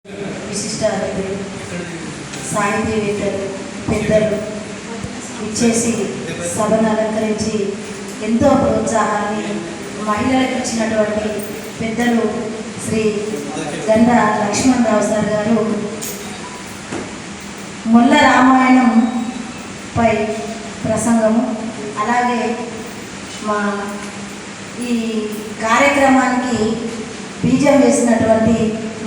విశిష్ట అతిథులు, సాహితీవేత్తలు, పెద్దలు ఇచ్చేసి సభను అలంకరించి ఎంతో ప్రోత్సాహాన్ని మహిళలకు ఇచ్చినటువంటి పెద్దలు శ్రీ గంధ లక్ష్మణరావు సార్ గారు మొల్ల రామాయణంపై ప్రసంగము, అలాగే మా ఈ కార్యక్రమానికి బీజం వేసినటువంటి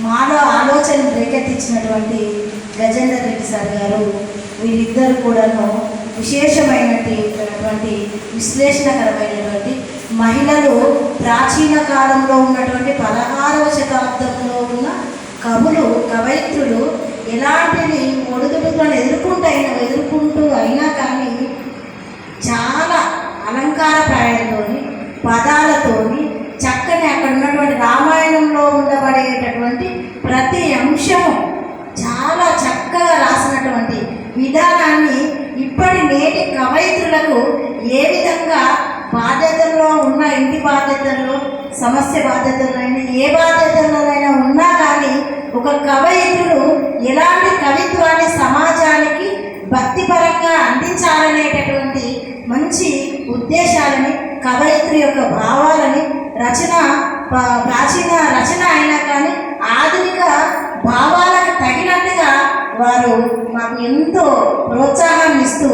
మాలో ఆలోచన రేకెత్తించినటువంటి గజేందర్ రెడ్డి సార్ గారు, వీళ్ళిద్దరు కూడాను విశేషమైనటువంటి విశ్లేషణకరమైనటువంటి మహిళలు ప్రాచీన కాలంలో ఉన్నటువంటి 16వ శతాబ్దంలో ఉన్న కవులు కవయిత్రులు ఎలాంటివి ఒడిదుడుకులను ఎదుర్కొంటూ అయినా కానీ చాలా అలంకారప్రాయంతోని పదాలతోని చక్కని అక్కడ ఉన్నటువంటి రామాయణంలో ఉండబడేటటువంటి ప్రతి అంశము చాలా చక్కగా రాసినటువంటి విధానాన్ని ఇప్పటి నేటి కవయిత్రులకు ఏ విధంగా బాధ్యతల్లో ఉన్న ఇంటి బాధ్యతల్లో సమస్య బాధ్యతలైనా ఏ బాధ్యతలైనా ఉన్నా కానీ ఒక కవయిత్రులు ఎలాంటి కవిత్వాన్ని సమాజానికి భక్తిపరంగా అందించాలనేటటువంటి మంచి ఉద్దేశాలని కవయిత్రి యొక్క భావాలని ప్రాచీన రచన అయినా కానీ ఆధునిక భావాలకు తగినట్టుగా వారు మాకు ఎంతో ప్రోత్సాహాన్ని ఇస్తూ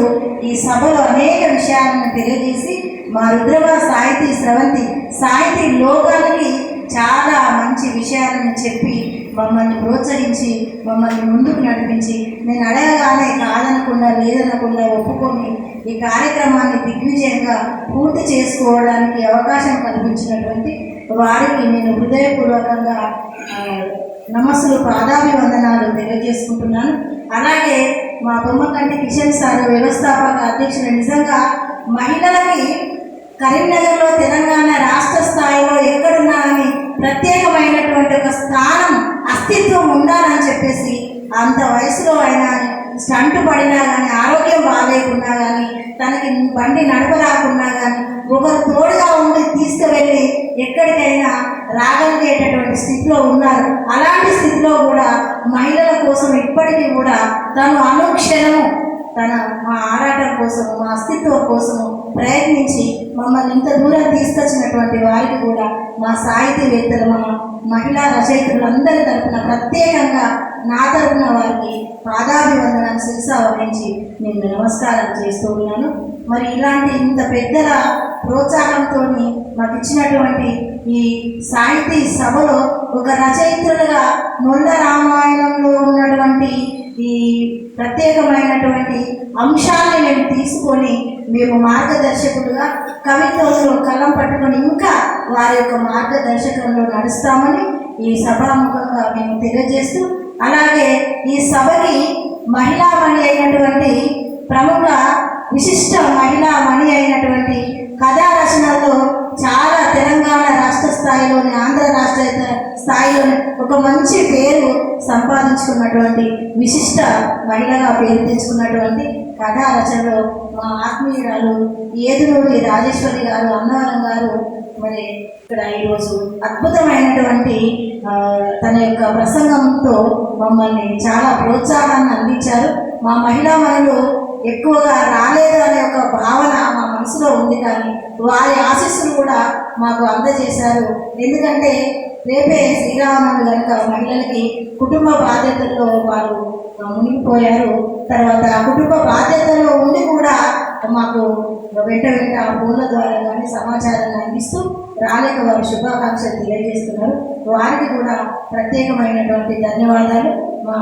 ఈ సభలో అనేక విషయాలను తెలియజేసి మా రుద్రమ సాహితీ స్రవంతి సాహితీ లోకానికి చాలా మంచి విషయాలను చెప్పి మమ్మల్ని ప్రోత్సహించి మమ్మల్ని ముందుకు నడిపించి నేను అడగగానే కాదనకుండా లేదనకుండా ఒప్పుకొని ఈ కార్యక్రమాన్ని దిగ్విజయంగా పూర్తి చేసుకోవడానికి అవకాశం కల్పించినటువంటి వారికి నేను హృదయపూర్వకంగా నమస్సులు పాదాభివందనాలు తెలియజేసుకుంటున్నాను. అలాగే మా బొమ్మకంటి కిషన్ సార్ వ్యవస్థాపక అధ్యక్షులు, నిజంగా మహిళలకి కరీంనగర్లో తెలంగాణ రాష్ట్ర స్థాయిలో ఎక్కడున్నా అని ప్రత్యేకమైనటువంటి ఒక స్థానం అస్తిత్వం ఉండాలని చెప్పేసి అంత వయసులో అయినా స్టంట్ పడినా కానీ ఆరోగ్యం బాగాలేకున్నా కానీ తనకి బండి నడపరాకున్నా కానీ ఒకరు తోడుగా ఉండి తీసుకువెళ్ళి ఎక్కడికైనా రాగలిగేటటువంటి స్థితిలో ఉన్నారు. అలాంటి స్థితిలో కూడా మహిళల కోసం ఇప్పటికీ కూడా తను అనుక్షణము మా ఆరాటం కోసం మా అస్తిత్వం కోసము ప్రయత్నించి మమ్మల్ని ఇంత దూరం తీసుకొచ్చినటువంటి వారికి కూడా మా సాహితీవేత్తలు మా మహిళా రచయితలందరి తరఫున ప్రత్యేకంగా నా తరఫున వారికి పాదాభివందనాన్ని శిరసా వహించి నేను నమస్కారం చేస్తూ ఉన్నాను. మరి ఇలాంటి ఇంత పెద్దల ప్రోత్సాహంతో మాకు ఇచ్చినటువంటి ఈ సాహితీ సభలో ఒక రచయిత్రులుగా మొల్ల రామాయణంలో ఉన్నటువంటి ఈ ప్రత్యేకమైనటువంటి అంశాన్ని మేము తీసుకొని మేము మార్గదర్శకులుగా కవిత్వంలో కలం పట్టుకొని ఇంకా వారి యొక్క మార్గదర్శకంలో నడుస్తామని ఈ సభాముఖంగా మేము తెలియజేస్తూ, అలాగే ఈ సభకి మహిళామణి అయినటువంటి ప్రముఖ విశిష్ట మహిళామణి అయినటువంటి కథా రచనల్లో చాలా తెలంగాణ రాష్ట్ర స్థాయిలోని ఆంధ్ర రాష్ట్ర స్థాయిలోని ఒక మంచి పేరు సంపాదించుకున్నటువంటి విశిష్ట మహిళగా పేరు తెచ్చుకున్నటువంటి కథా రచనలో మా ఆత్మీయురాలు ఏదునూరి రాజేశ్వరి గారు, అన్నవరం గారు మరి ఇక్కడ ఈరోజు అద్భుతమైనటువంటి తన యొక్క ప్రసంగంతో మమ్మల్ని చాలా ప్రోత్సాహాన్ని అందించారు. మా మహిళామణులు ఎక్కువగా రాలేదు అనే ఒక భావన మా మనసులో ఉంది, కానీ వారి ఆశీస్సులు కూడా మాకు అందజేశారు. ఎందుకంటే రేపే శ్రీరామనవమి కనుక మహిళలకి కుటుంబ బాధ్యతల్లో వారు మునిగిపోయారు. తర్వాత కుటుంబ బాధ్యతల్లో ఉండి కూడా మాకు వెంట ఫోన్ల ద్వారా కానీ సమాచారాన్ని అందిస్తూ రాలేక వారు శుభాకాంక్షలు తెలియజేస్తున్నారు. వారికి కూడా ప్రత్యేకమైనటువంటి ధన్యవాదాలు. మా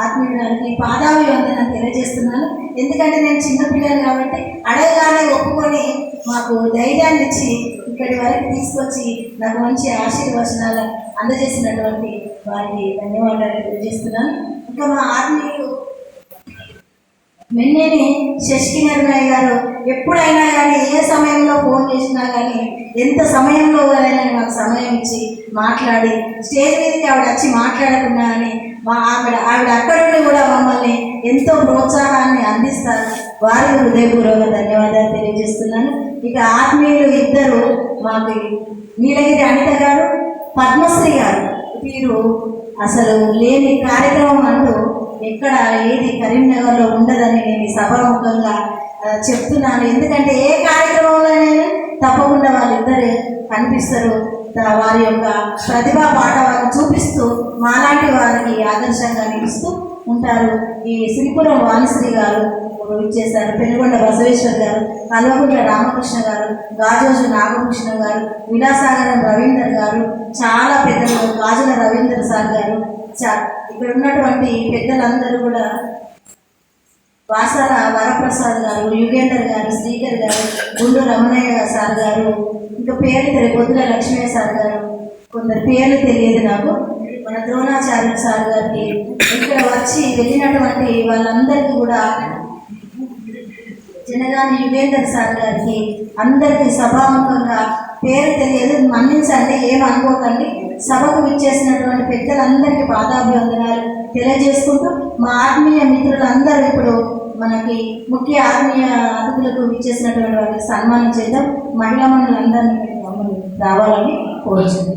ఆత్మీయుడానికి పాదాభివందనం తెలియజేస్తున్నాను. ఎందుకంటే నేను చిన్నపిల్లలు కాబట్టి అడగగానే ఒప్పుకొని మాకు ధైర్యాన్ని ఇచ్చి ఇక్కడి వరకు తీసుకొచ్చి నాకు మంచి ఆశీర్వచనాలు అందజేసినటువంటి వారికి ధన్యవాదాలు తెలియజేస్తున్నాను. ఇంకా మా ఆత్మీయులు మెన్నేని శశికిరణ్ గారు ఎప్పుడైనా కానీ ఏ సమయంలో ఫోన్ చేసినా కానీ ఎంత సమయంలో అయినా మాకు సమయం ఇచ్చి మాట్లాడి స్టేజ్ మీదకి ఆవిడ వచ్చి మాట్లాడకుండా కానీ ఆవిడ అక్కడుండి కూడా మమ్మల్ని ఎంతో ప్రోత్సాహాన్ని అందిస్తారు. వారికి హృదయపూర్వక ధన్యవాదాలు తెలియజేస్తున్నాను. ఇక ఆత్మీయులు ఇద్దరు మాకు నీలగిరి అనిత గారు, పద్మశ్రీ గారు, వీరు అసలు లేని కార్యక్రమం అంటూ ఎక్కడ ఏది కరీంనగర్లో ఉండదని నేను ఈ సభాముఖంగా చెప్తున్నాను. ఎందుకంటే ఏ కార్యక్రమంలోనైనా తప్పకుండా వాళ్ళిద్దరు కనిపిస్తారు. వారి యొక్క ప్రతిభా పాఠవాలను చూపిస్తూ మాలాంటి వారికి ఆదర్శంగా నిలుస్తూ ఉంటారు. ఈ శ్రీపురం వాణిశ్రీ గారు ఇచ్చేశారు, పెనుగొండ బసవేశ్వర్ గారు, కల్వకుంట్ల రామకృష్ణ గారు, గాజోజు నాగభూషణ గారు, విలాసాగరం రవీందర్ గారు, చాలా పెద్దలు గాజుల రవీందర్ సార్ గారు, ఇక్కడ ఉన్నటువంటి పెద్దలందరూ కూడా వాసాల వరప్రసాద్ గారు, యుగేందర్ గారు, శ్రీకర్ గారు, గుండు రమణయ్య సార్ గారు, ఇంకా పేర్లు తెలియదు, బొద్దుల లక్ష్మయ్య సార్ గారు, కొందరు పేర్లు తెలియదు నాకు, మన ద్రోణాచార్య సార్ గారికి, ఇక్కడ వచ్చి వెళ్ళినటువంటి వాళ్ళందరికీ కూడా, జనగాని యుగేందర్ సార్ గారికి, అందరికీ సభాముఖంగా పేరు తెలియదు, మన్నించండి, ఏమనుకోకండి. సభకు విచ్చేసినటువంటి పెద్దలందరికీ పాదాభివందనాలు తెలియజేసుకుంటూ మా ఆత్మీయ మిత్రులందరూ ఇప్పుడు మనకి ముఖ్య ఆత్మీయ అతిథులకు విచ్చేసినటువంటి వారికి సన్మానం చేద్దాం. మహిళా మండలందరినీ రావాలని కోరుచున్నాం.